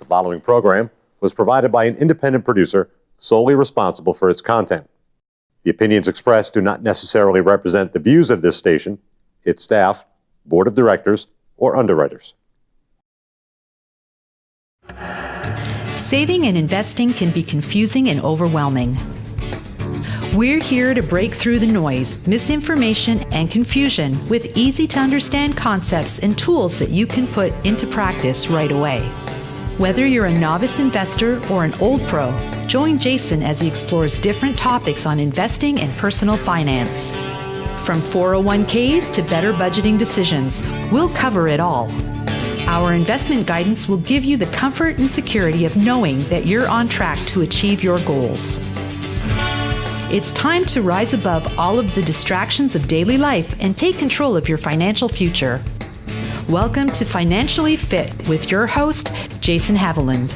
The following program was provided by an independent producer solely responsible for its content. The opinions expressed do not necessarily represent the views of this station, its staff, board of directors, or underwriters. Saving and investing can be confusing and overwhelming. We're here to break through the noise, misinformation, and confusion with easy-to-understand concepts and tools that you can put into practice right away. Whether you're a novice investor or an old pro, join Jason as he explores different topics on investing and personal finance. From 401ks to better budgeting decisions, we'll cover it all. Our investment guidance will give you the comfort and security of knowing that you're on track to achieve your goals. It's time to rise above all of the distractions of daily life and take control of your financial future. Welcome to Financially Fit with your host, Jason Haviland.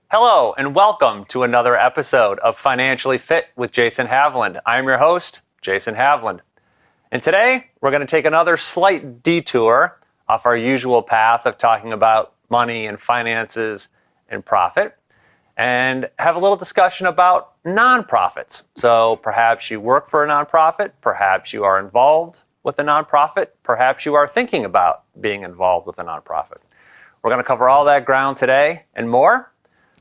Hello, and welcome to another episode of Financially Fit with Jason Haviland. I'm your host, Jason Haviland. And today, we're going to take another slight detour off our usual path of talking about money and finances and profit, and have a little discussion about nonprofits. So perhaps you work for a nonprofit, perhaps you are involved with a nonprofit, perhaps you are thinking about being involved with a nonprofit. We're going to cover all that ground today and more,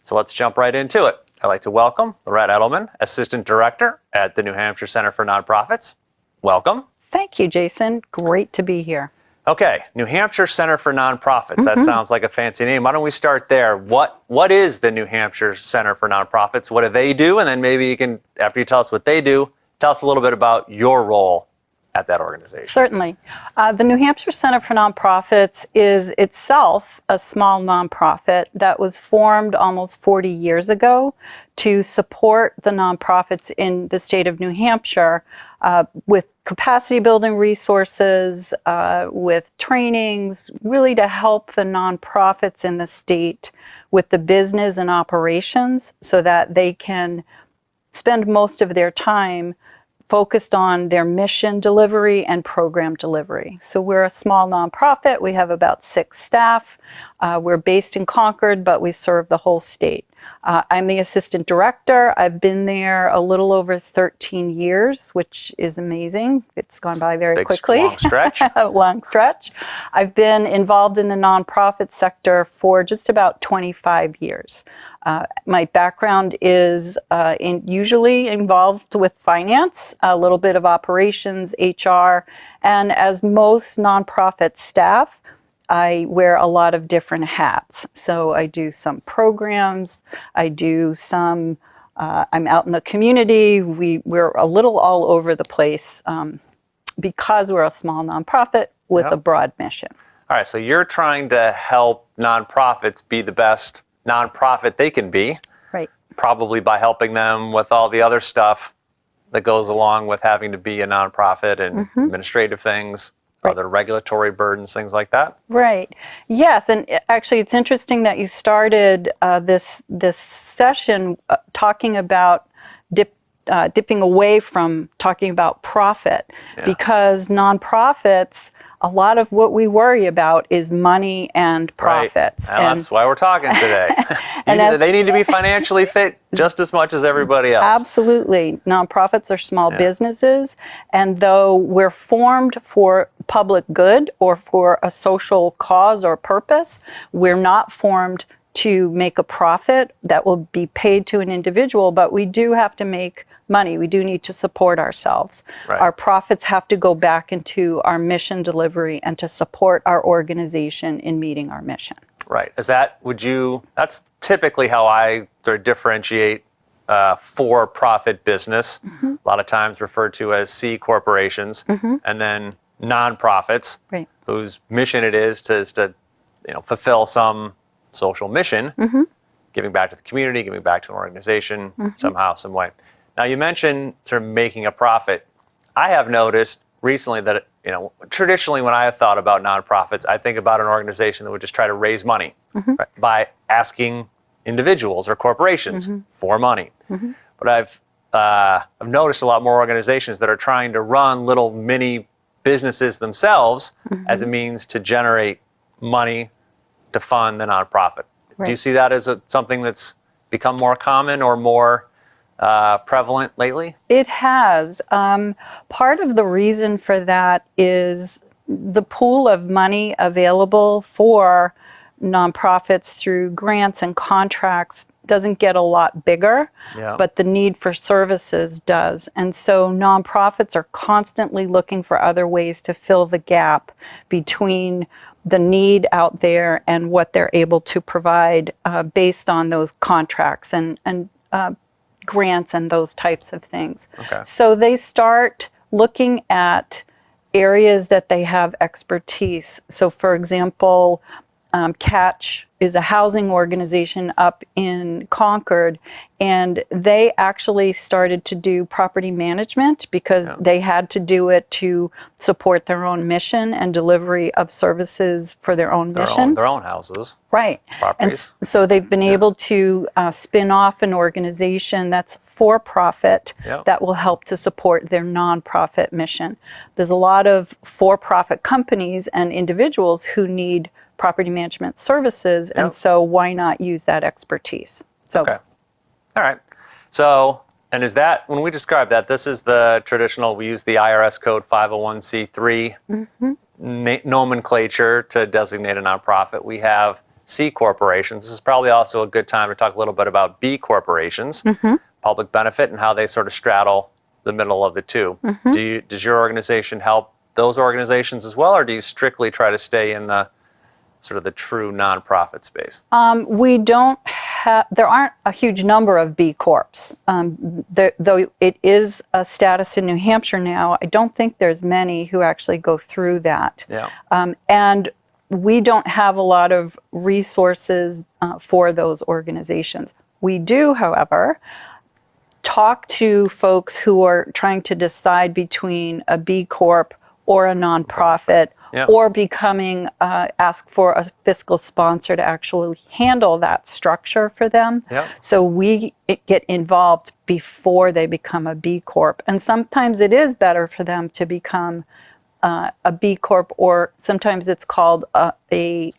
so let's jump right into it. I'd like to welcome Laurette Edelmann, Assistant Director at the New Hampshire Center for Nonprofits. Welcome. Thank you, Jason. Great to be here. Okay, New Hampshire Center for Nonprofits. That sounds like a fancy name. Why don't we start there? What is the New Hampshire Center for Nonprofits? What do they do? And then maybe you can, after you tell us what they do, tell us a little bit about your role at that organization. Certainly. The New Hampshire Center for Nonprofits is itself a small nonprofit that was formed almost 40 years ago to support the nonprofits in the state of New Hampshire with capacity building resources, with trainings, really to help the nonprofits in the state with the business and operations so that they can spend most of their time focused on their mission delivery and program delivery. So we're a small nonprofit. We have about 6 staff. We're based in Concord, but we serve the whole state. I'm the assistant director. I've been there a little over 13 years, which is amazing. It's gone by very quickly. Long stretch. Long stretch. I've been involved in the nonprofit sector for just about 25 years. My background is usually involved with finance, a little bit of operations, HR, and as most nonprofit staff, I wear a lot of different hats. So I do some programs, I do some, I'm out in the community. We're a little all over the place because we're a small nonprofit with a broad mission. All right, so you're trying to help nonprofits be the best nonprofit they can be. Right. Probably by helping them with all the other stuff that goes along with having to be a nonprofit and administrative things. Are there regulatory burdens, things like that? Right. Yes, and actually, it's interesting that you started this session talking about dipping away from talking about profit, because nonprofits, a lot of what we worry about is money and profits. Right. And that's why we're talking today. They need to be financially fit just as much as everybody else. Absolutely. Nonprofits are small businesses, and though we're formed for public good or for a social cause or purpose, we're not formed to make a profit that will be paid to an individual, but we do have to make money. We do need to support ourselves. Right. Our profits have to go back into our mission delivery and to support our organization in meeting our mission. Right. That's typically how I differentiate for-profit business, a lot of times referred to as C corporations, and then nonprofits, whose mission it is to fulfill some social mission, giving back to the community, giving back to an organization somehow, some way. Now, you mentioned sort of making a profit. I have noticed recently that, traditionally when I have thought about nonprofits, I think about an organization that would just try to raise money by asking individuals or corporations for money. But I've noticed a lot more organizations that are trying to run little mini businesses themselves as a means to generate money to fund the nonprofit. Right. Do you see that as something that's become more common or more prevalent lately? It has. Part of the reason for that is the pool of money available for nonprofits through grants and contracts doesn't get a lot bigger, Yeah. but the need for services does. And so nonprofits are constantly looking for other ways to fill the gap between the need out there and what they're able to provide based on those contracts and grants and those types of things. Okay. So they start looking at areas that they have expertise. So for example, Catch is a housing organization up in Concord, and they actually started to do property management because they had to do it to support their own mission and delivery of services for their own mission. Their own houses. Right. Properties. And so they've been able to spin off an organization that's for profit that will help to support their nonprofit mission. There's a lot of for-profit companies and individuals who need property management services, and so why not use that expertise? So, Okay. All right. So, and is that, when we describe that, this is the traditional, we use the IRS code 501c3 nomenclature to designate a nonprofit. We have C corporations. This is probably also a good time to talk a little bit about B corporations, public benefit, and how they sort of straddle the middle of the two. Does your organization help those organizations as well, or do you strictly try to stay in the sort of the true nonprofit space? We don't have, there aren't a huge number of B Corps. Though it is a status in New Hampshire now, I don't think there's many who actually go through that. And we don't have a lot of resources for those organizations. We do, however, talk to folks who are trying to decide between a B Corp or a nonprofit, or becoming, ask for a fiscal sponsor to actually handle that structure for them. So we get involved before they become a B Corp. And sometimes it is better for them to become a B Corp, or sometimes it's called a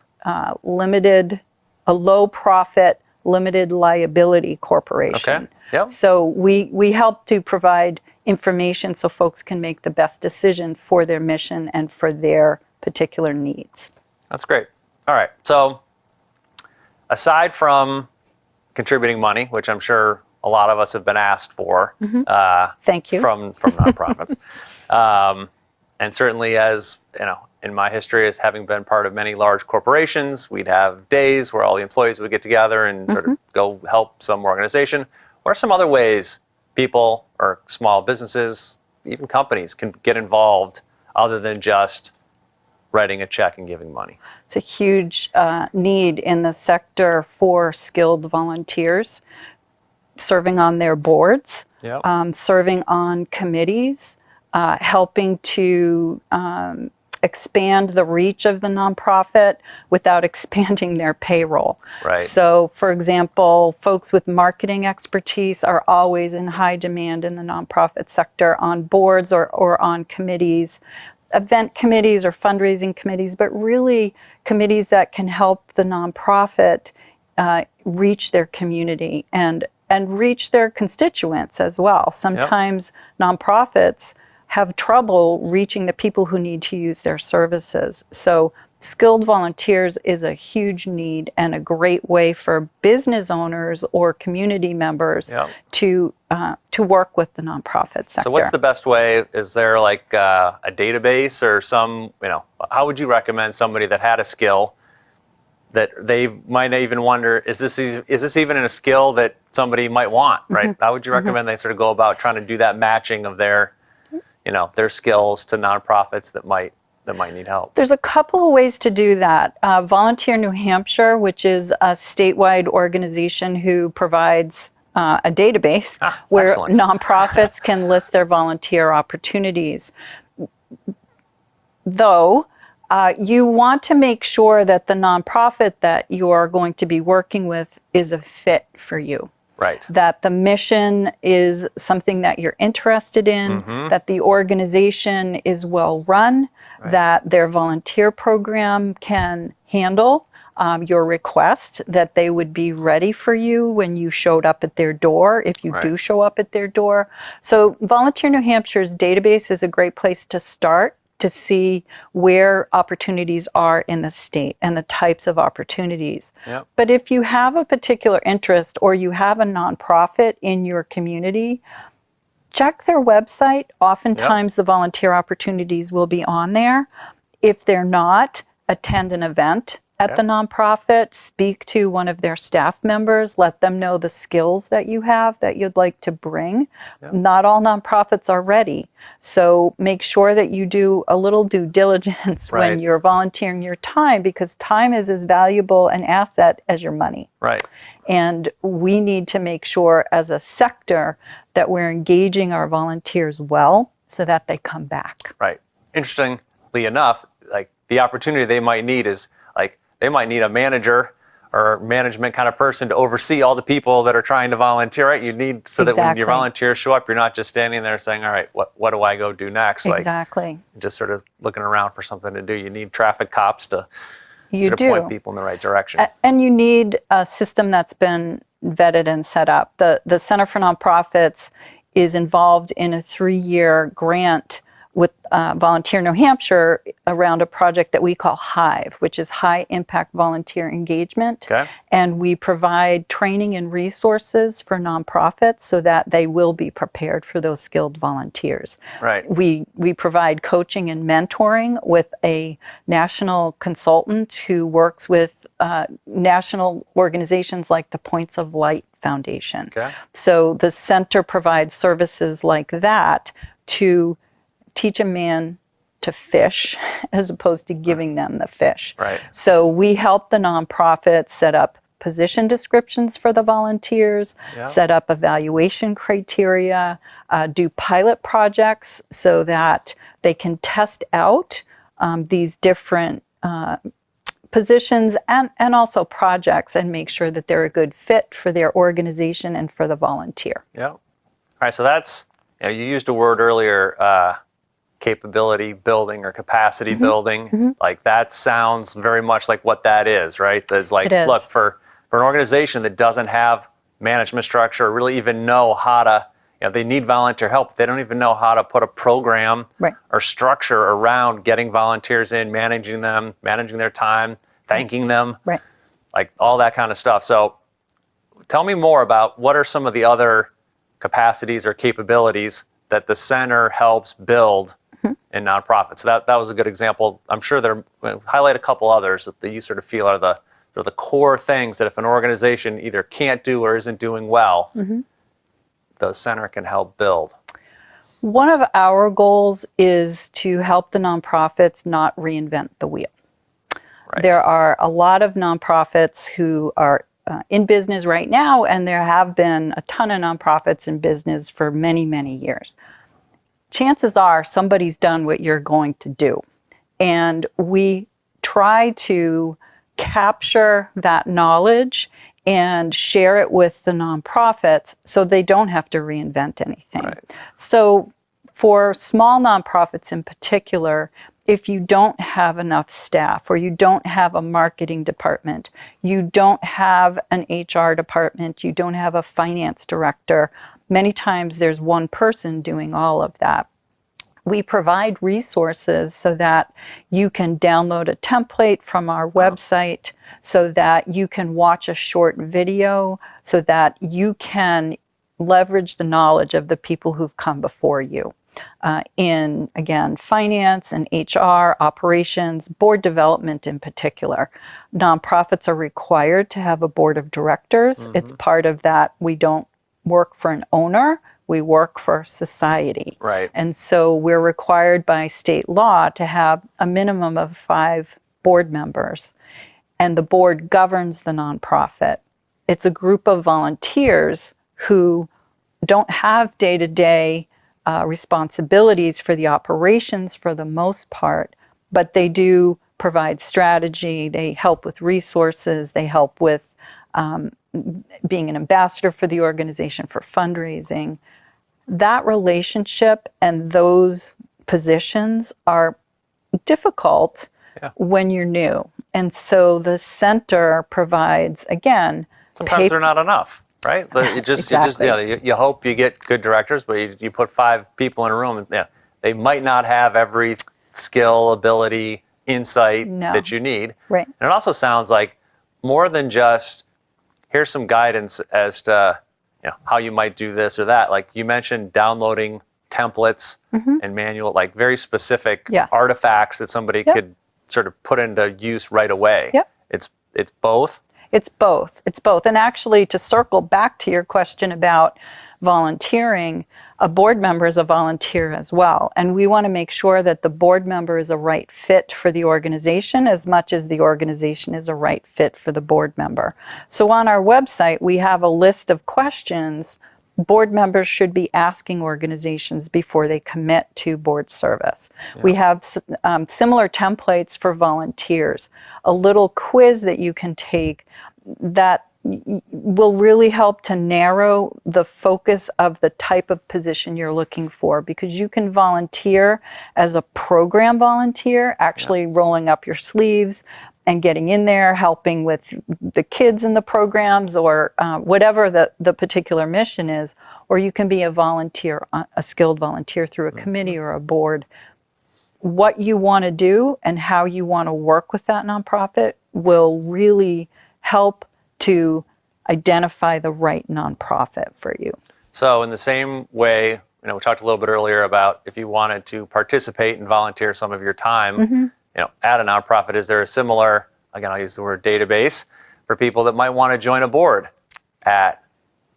low profit, limited liability corporation. So we help to provide information so folks can make the best decision for their mission and for their particular needs. That's great. All right. So aside from contributing money, which I'm sure a lot of us have been asked for, thank you, from nonprofits, and certainly, as you know, in my history as having been part of many large corporations, we'd have days where all the employees would get together and sort of go help some organization. What are some other ways people or small businesses, even companies, can get involved other than just writing a check and giving money? It's a huge need in the sector for skilled volunteers, serving on their boards, serving on committees, helping to expand the reach of the nonprofit without expanding their payroll. So, for example, folks with marketing expertise are always in high demand in the nonprofit sector on boards or on committees, event committees or fundraising committees, but really committees that can help the nonprofit reach their community and reach their constituents as well. Sometimes nonprofits have trouble reaching the people who need to use their services. So skilled volunteers is a huge need and a great way for business owners or community members to work with the nonprofit sector. So what's the best way? Is there like a database or some, how would you recommend somebody that had a skill that they might even wonder, is this even a skill that somebody might want, right? How would you recommend they sort of go about trying to do that matching of their skills to nonprofits that might need help? There's a couple of ways to do that. Volunteer New Hampshire, which is a statewide organization who provides a database where nonprofits can list their volunteer opportunities. Though, you want to make sure that the nonprofit that you are going to be working with is a fit for you. That the mission is something that you're interested in, that the organization is well run, that their volunteer program can handle your request that they would be ready for you when you showed up at their door, if you do show up at their door. So Volunteer New Hampshire's database is a great place to start to see where opportunities are in the state and the types of opportunities. Yep. But if you have a particular interest or you have a nonprofit in your community, check their website. Oftentimes the volunteer opportunities will be on there. If they're not, attend an event at the nonprofit, speak to one of their staff members, let them know the skills that you have that you'd like to bring. Not all nonprofits are ready. So make sure that you do a little due diligence when you're volunteering your time, because time is as valuable an asset as your money. Right. And we need to make sure as a sector that we're engaging our volunteers well so that they come back. Right. Interestingly enough, like the opportunity they might need is like they might need a manager or management kind of person to oversee all the people that are trying to volunteer, right? You need so that when your volunteers show up, you're not just standing there saying, all right, what do I go do next? Exactly. Like just sort of looking around for something to do. You need traffic cops to point people in the right direction. And you need a system that's been vetted and set up. The Center for Nonprofits is involved in a 3-year grant with Volunteer New Hampshire around a project that we call HIVE, which is High Impact Volunteer Engagement. Okay. And we provide training and resources for nonprofits so that they will be prepared for those skilled volunteers. Right. We provide coaching and mentoring with a national consultant who works with national organizations like the Points of Light Foundation. Okay. So the center provides services like that to teach a man to fish as opposed to giving them the fish. Right. So we help the nonprofits set up position descriptions for the volunteers, set up evaluation criteria, do pilot projects so that they can test out these different positions and also projects and make sure that they're a good fit for their organization and for the volunteer. Yeah. All right. So that's, you used a word earlier, capability building or capacity building. Like that sounds very much like what that is, right? There's like, look, for an organization that doesn't have management structure or really even know how to, they need volunteer help. They don't even know how to put a program or structure around getting volunteers in, managing them, managing their time, thanking them, like all that kind of stuff. So tell me more about what are some of the other capacities or capabilities that the center helps build in nonprofits. So that was a good example. I'm sure there highlight a couple others that you sort of feel are the core things that if an organization either can't do or isn't doing well, the center can help build. One of our goals is to help the nonprofits not reinvent the wheel. Right. There are a lot of nonprofits who are in business right now, and there have been a ton of nonprofits in business for many, many years. Chances are somebody's done what you're going to do. And we try to capture that knowledge and share it with the nonprofits so they don't have to reinvent anything. Right. So for small nonprofits in particular, if you don't have enough staff or you don't have a marketing department, you don't have an HR department, you don't have a finance director, many times there's one person doing all of that. We provide resources so that you can download a template from our website, so that you can watch a short video, so that you can leverage the knowledge of the people who've come before you in, again, finance and HR, operations, board development in particular. Nonprofits are required to have a board of directors. It's part of that. We don't work for an owner. We work for society. Right. And so we're required by state law to have a minimum of 5 board members. And the board governs the nonprofit. It's a group of volunteers who don't have day-to-day responsibilities for the operations for the most part, but they do provide strategy, they help with resources, they help with being an ambassador for the organization for fundraising. That relationship and those positions are difficult when you're new. And so the center provides, again, Sometimes they're not enough, right? Exactly. You hope you get good directors, but you put 5 people in a room, and they might not have every skill, ability, insight that you need. Right. And it also sounds like more than just here's some guidance as to how you might do this or that. Like you mentioned, downloading templates and manual, like very specific artifacts that somebody could sort of put into use right away. Yep. It's both. It's both. It's both. And actually, to circle back to your question about volunteering, a board member is a volunteer as well. And we want to make sure that the board member is a right fit for the organization as much as the organization is a right fit for the board member. So on our website, we have a list of questions board members should be asking organizations before they commit to board service. Yeah. We have similar templates for volunteers, a little quiz that you can take that will really help to narrow the focus of the type of position you're looking for, because you can volunteer as a program volunteer, actually rolling up your sleeves and getting in there, helping with the kids in the programs or whatever the particular mission is, or you can be a volunteer, a skilled volunteer through a committee or a board. What you want to do and how you want to work with that nonprofit will really help to identify the right nonprofit for you. So in the same way, we talked a little bit earlier about if you wanted to participate and volunteer some of your time, at a nonprofit, is there a similar, again, I'll use the word database, for people that might want to join a board at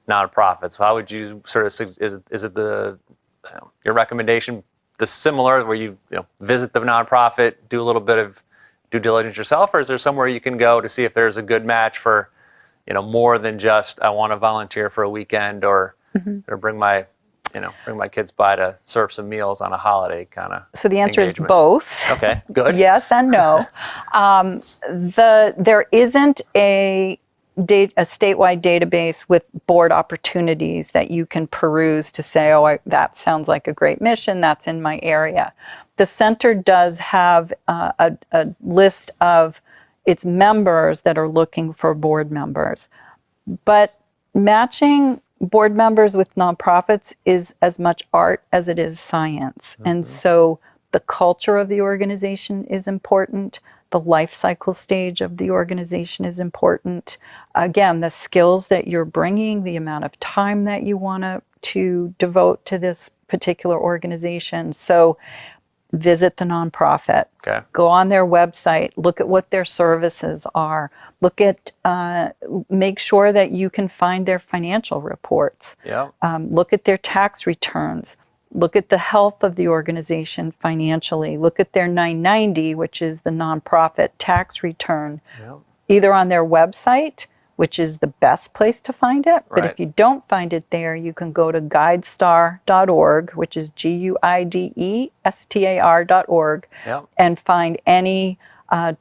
nonprofits? How would you sort of, is it your recommendation, the similar where you visit the nonprofit, do a little bit of due diligence yourself, or is there somewhere you can go to see if there's a good match for, more than just I want to volunteer for a weekend or bring my kids by to serve some meals on a holiday kind of. So the answer engagement? Is both. Okay, good. Yes and no. There isn't a statewide database with board opportunities that you can peruse to say, that sounds like a great mission, that's in my area. The center does have a list of its members that are looking for board members. But matching board members with nonprofits is as much art as it is science. And so the culture of the organization is important. The life cycle stage of the organization is important. Again, the skills that you're bringing, the amount of time that you want to devote to this particular organization. So visit the nonprofit. Okay. Go on their website, look at what their services are, make sure that you can find their financial reports. Yeah. Look at their tax returns. Look at the health of the organization financially. Look at their 990, which is the nonprofit tax return, either on their website, which is the best place to find it. But if you don't find it there, you can go to guidestar.org, which is GUIDESTAR.org, and find any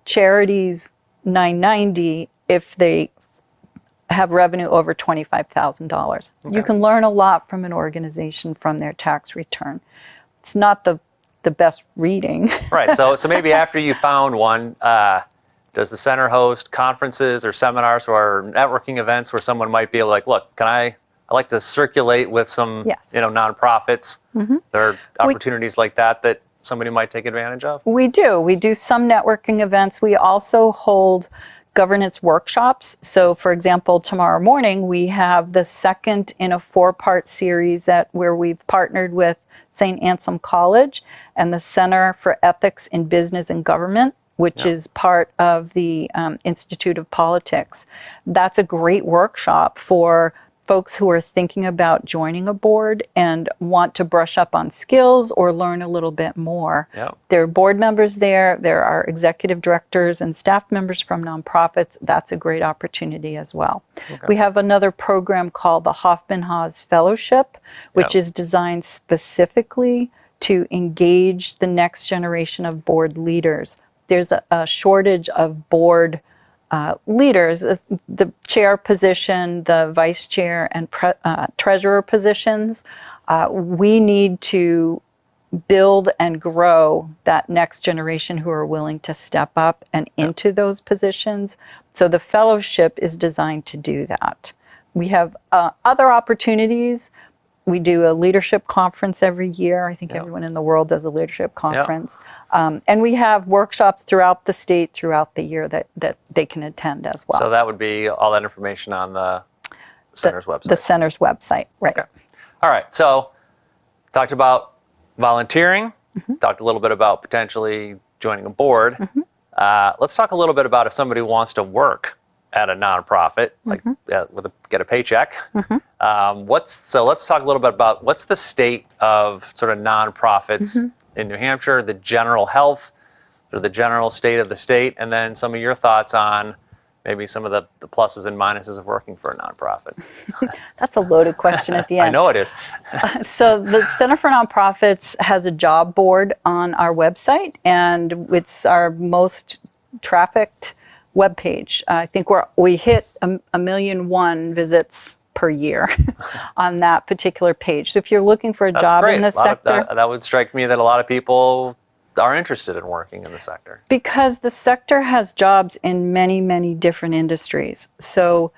charities 990 if they have revenue over $25,000. Okay. You can learn a lot from an organization from their tax return. It's not the best reading. Right. So maybe after you found one, does the center host conferences or seminars or networking events where someone might be like, look, I like to circulate with some nonprofits. There are opportunities like that somebody might take advantage of? We do some networking events. We also hold governance workshops. So for example, tomorrow morning we have the second in a 4-part series where we've partnered with St. Anselm College and the Center for Ethics in Business and Government, which is part of the Institute of Politics. That's a great workshop for folks who are thinking about joining a board and want to brush up on skills or learn a little bit more. Yep. There are board members there. There are executive directors and staff members from nonprofits. That's a great opportunity as well. Okay. We have another program called the Hoffman-Haas Fellowship, which is designed specifically to engage the next generation of board leaders. There's a shortage of board leaders, the chair position, the vice chair, and treasurer positions. We need to build and grow that next generation who are willing to step up and into those positions. So the fellowship is designed to do that. We have other opportunities. We do a leadership conference every year. I think everyone in the world does a leadership conference. And we have workshops throughout the state, throughout the year that they can attend as well. So that would be all that information on the center's website. The center's website, right. Okay. All right. So talked about volunteering, talked a little bit about potentially joining a board. Let's talk a little bit about if somebody wants to work at a nonprofit, like get a paycheck. So let's talk a little bit about what's the state of sort of nonprofits in New Hampshire, the general health, or the general state of the state, and then some of your thoughts on maybe some of the pluses and minuses of working for a nonprofit. That's a loaded question at the end. I know it is. So the Center for Nonprofits has a job board on our website, and it's our most trafficked webpage. I think we hit a million visits per year on that particular page. So if you're looking for a job in this sector, that would strike me that a lot of people are interested in working in the sector. Because the sector has jobs in many, many different industries. So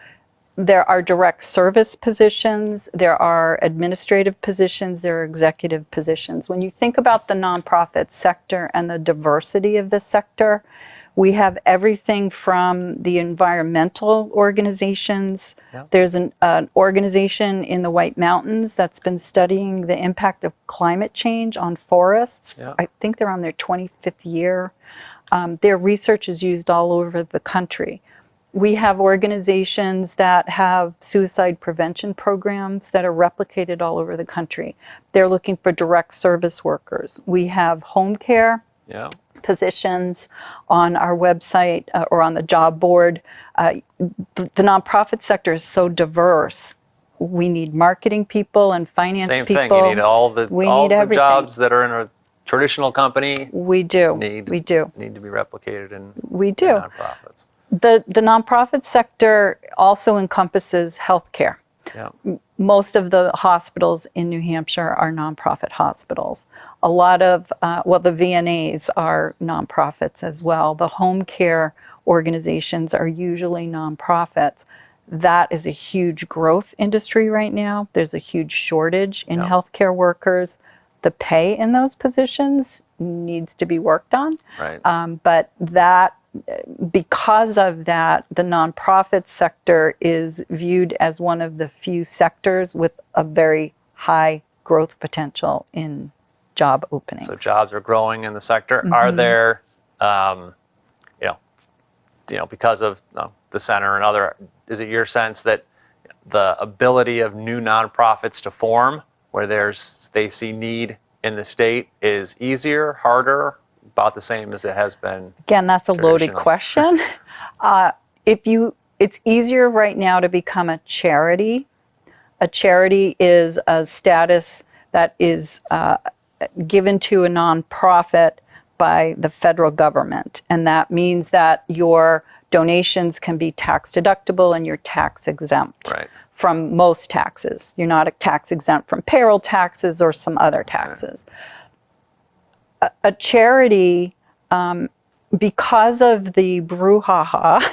there are direct service positions, there are administrative positions, there are executive positions. When you think about the nonprofit sector and the diversity of the sector, we have everything from the environmental organizations. There's an organization in the White Mountains that's been studying the impact of climate change on forests. I think they're on their 25th year. Their research is used all over the country. We have organizations that have suicide prevention programs that are replicated all over the country. They're looking for direct service workers. We have home care positions on our website or on the job board. The nonprofit sector is so diverse. We need marketing people and finance people. Same thing. You need all the jobs that are in a traditional company. We do. Need to be replicated in nonprofits. The nonprofit sector also encompasses healthcare. Most of the hospitals in New Hampshire are nonprofit hospitals. A lot of, the VNAs are nonprofits as well. The home care organizations are usually nonprofits. That is a huge growth industry right now. There's a huge shortage in healthcare workers. The pay in those positions needs to be worked on. But because of that, the nonprofit sector is viewed as one of the few sectors with a very high growth potential in job openings. So jobs are growing in the sector. Are there, because of the center and other, is it your sense that the ability of new nonprofits to form where they see need in the state is easier, harder, about the same as it has been? Again, that's a loaded question. It's easier right now to become a charity. A charity is a status that is given to a nonprofit by the federal government. And that means that your donations can be tax deductible and you're tax exempt from most taxes. You're not tax exempt from payroll taxes or some other taxes. A charity, because of the brouhaha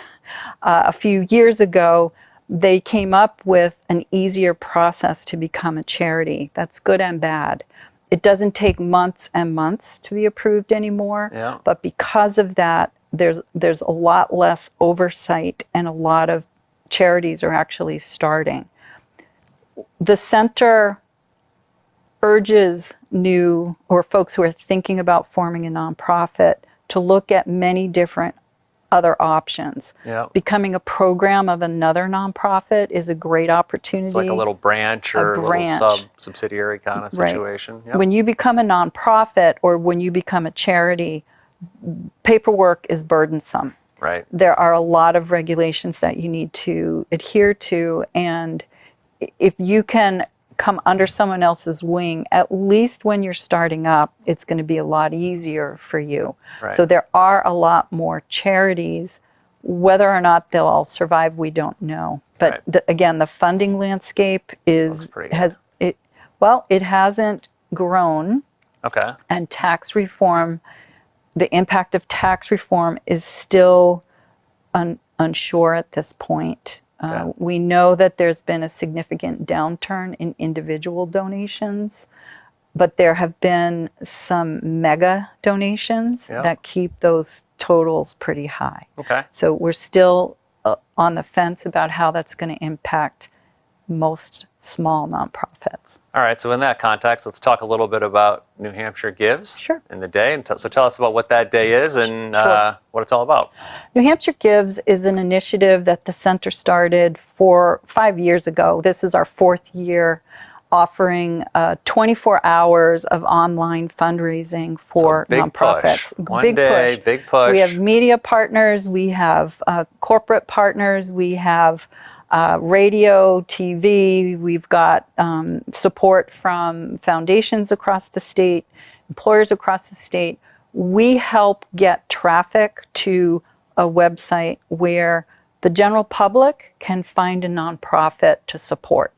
a few years ago, they came up with an easier process to become a charity. That's good and bad. It doesn't take months and months to be approved anymore, but because of that, there's a lot less oversight and a lot of charities are actually starting. The center urges new or folks who are thinking about forming a nonprofit to look at many different other options. Becoming a program of another nonprofit is a great opportunity. It's like a little branch or a little subsidiary kind of situation. When you become a nonprofit or when you become a charity, paperwork is burdensome. There are a lot of regulations that you need to adhere to, and if you can come under someone else's wing, at least when you're starting up, it's going to be a lot easier for you. So there are a lot more charities. Whether or not they'll all survive, we don't know. But again, the funding landscape it hasn't grown Okay. And tax reform, the impact of tax reform is still unsure at this point. Okay. We know that there's been a significant downturn in individual donations, but there have been some mega donations Yeah. that keep those totals pretty high. Okay. So we're still on the fence about how that's going to impact most small nonprofits. All right. So in that context, let's talk a little bit about New Hampshire Gives Sure. in the day. And so tell us about what that day is and Sure. what it's all about. New Hampshire Gives is an initiative that the center started 5 years ago. This is our 4th year, offering 24 hours of online fundraising for So big nonprofits. Push. One day, big push. We have media partners, we have corporate partners, we have radio, TV, we've got support from foundations across the state, employers across the state. We help get traffic to a website where the general public can find a nonprofit to support.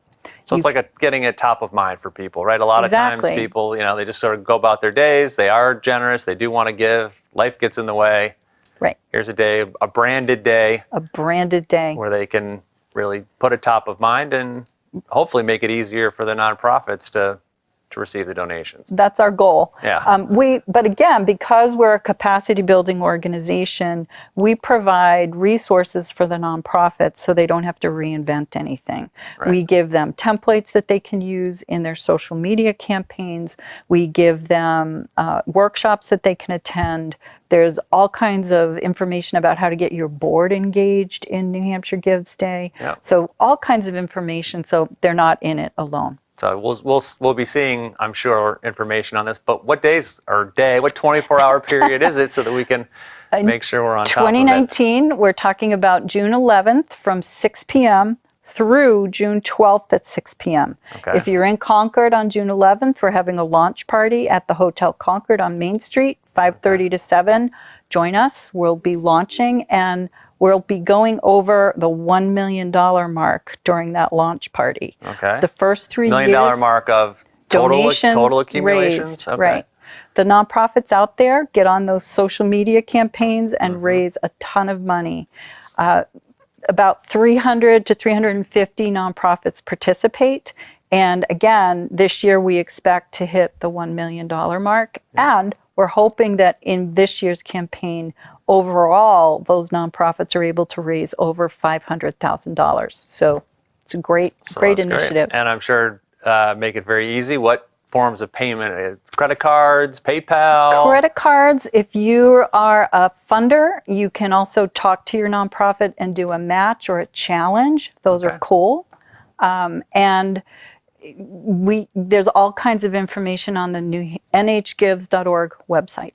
So it's like getting it top of mind for people, right? A lot of times Exactly. people, they just sort of go about their days. They are generous. They do want to give. Life gets in the way. Right. Here's a day, a branded day A branded day. where they can really put it top of mind and hopefully make it easier for the nonprofits to receive the donations. That's our goal. Yeah. But again, because we're a capacity building organization, we provide resources for the nonprofits so they don't have to reinvent anything. Right. We give them templates that they can use in their social media campaigns. We give them workshops that they can attend. There's all kinds of information about how to get your board engaged in New Hampshire Gives Day. Yeah. So all kinds of information, so they're not in it alone. So we'll be seeing, I'm sure, information on this. But what 24-hour period is it so that we can make sure we're on top of it? 2019, we're talking about June 11th from 6 p.m. through June 12th at 6 p.m. Okay. If you're in Concord on June 11th, we're having a launch party at the Hotel Concord on Main Street, 5:30 to 7. Join us. We'll be launching, and we'll be going over the $1 million mark during that launch party. Okay. The first 3 $1 years, million mark of donations total accumulations. raised, Okay. right. The nonprofits out there get on those social media campaigns and raise a ton of money. About 300 to 350 nonprofits participate. And again, this year we expect to hit the $1 million mark. And we're hoping that in this year's campaign, overall, those nonprofits are able to raise over $500,000. So it's a great So great that's initiative. And I'm sure make it very easy. What forms of payment? Credit cards, PayPal? Credit cards, if you are a funder, you can also talk to your nonprofit and do a match or a challenge. Those Okay. are cool. And there's all kinds of information on the new nhgives.org website.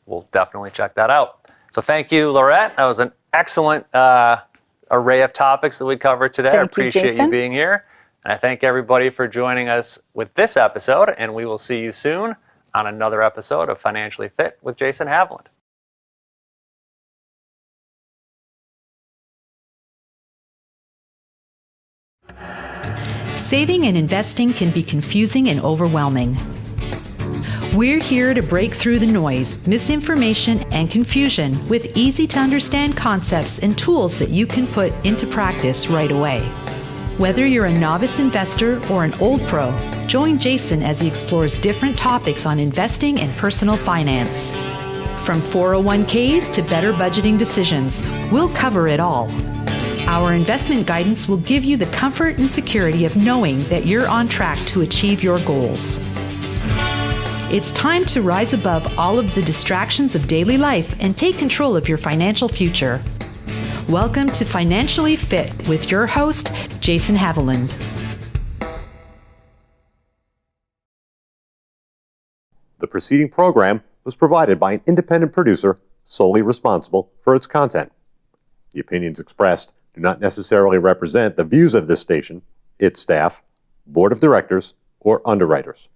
We'll definitely check that out. So thank you, Laurette. That was an excellent array of topics that we covered today. I Thank you, appreciate you Jason. being here. And I thank everybody for joining us with this episode, and we will see you soon on another episode of Financially Fit with Jason Haviland. Saving and investing can be confusing and overwhelming. We're here to break through the noise, misinformation, and confusion with easy-to-understand concepts and tools that you can put into practice right away. Whether you're a novice investor or an old pro, join Jason as he explores different topics on investing and personal finance. From 401ks to better budgeting decisions, we'll cover it all. Our investment guidance will give you the comfort and security of knowing that you're on track to achieve your goals. It's time to rise above all of the distractions of daily life and take control of your financial future. Welcome to Financially Fit with your host, Jason Haviland. The preceding program was provided by an independent producer solely responsible for its content. The opinions expressed do not necessarily represent the views of this station, its staff, board of directors, or underwriters.